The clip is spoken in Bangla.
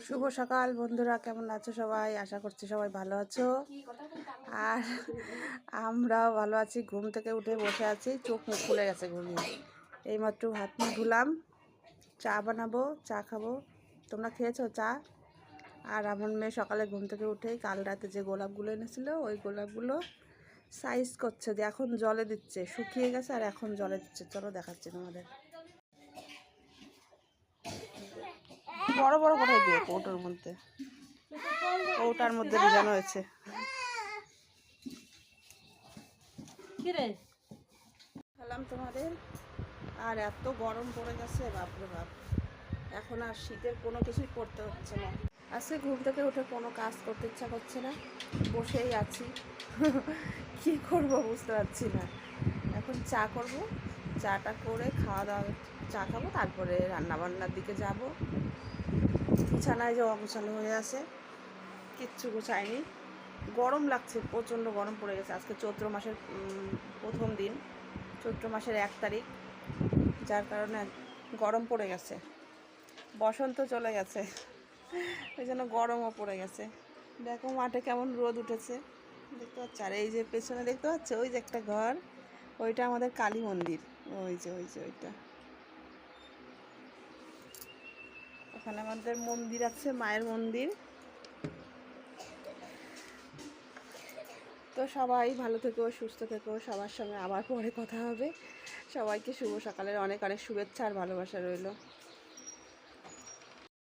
শুভ সকাল বন্ধুরা, কেমন আছো সবাই? আশা করছি সবাই ভালো আছো। আর আমরাও ভালো আছি। ঘুম থেকে উঠে বসে আছি, চোখ মুখ খুলে গেছে ঘুমিয়ে। এইমাত্র হাত মুখ ধুলাম, চা বানাবো, চা খাবো। তোমরা খেয়েছো চা? আর আমার মেয়ে সকালে ঘুম থেকে উঠেই কাল রাতে যে গোলাপগুলো এনেছিল ওই গোলাপগুলো সাইজ করছে, যে এখন জলে দিচ্ছে, শুকিয়ে গেছে আর এখন জলে দিচ্ছে। চলো দেখাচ্ছি তোমাদের। বড় বড় করে দিয়ে কৌটোর মধ্যে, কৌটার মধ্যে ভিজানো হয়েছে। খেলাম তোমাদের। আর এত গরম পড়ে গেছে, বাপরে বাপ। এখন আর শীতের কোনো কিছুই করতে হচ্ছে না। আজকে ঘুম থেকে উঠে কোনো কাজ করতে ইচ্ছা করছে না, বসেই আছি। কি করব বুঝতে পারছি না। এখন চা করব, চাটা করে খাওয়া দাওয়া, চা খাবো, তারপরে রান্নাবান্নার দিকে যাব। বিছানায় যে অগোছালো হয়ে আছে, কিচ্ছু গোছায়নি। গরম লাগছে, প্রচণ্ড গরম পড়ে গেছে। আজকে চৈত্র মাসের প্রথম দিন, চৈত্র মাসের 1 তারিখ, যার কারণে গরম পড়ে গেছে। বসন্ত চলে গেছে, ওই জন্য গরমও পড়ে গেছে। দেখো মাঠে কেমন রোদ উঠেছে, দেখতে পাচ্ছ। আর এই যে পেছনে দেখতে পাচ্ছ, ওই যে একটা ঘর, ওইটা আমাদের কালী মন্দির। ওই যে ওইটা, ওখানে আমাদের মন্দির আছে, মায়ের মন্দির। তো সবাই ভালো থেকো, সুস্থ থেকো। সবার সঙ্গে আবার পরে কথা হবে। সবাইকে শুভ সকালের অনেক অনেক শুভেচ্ছা আর ভালোবাসা রইল।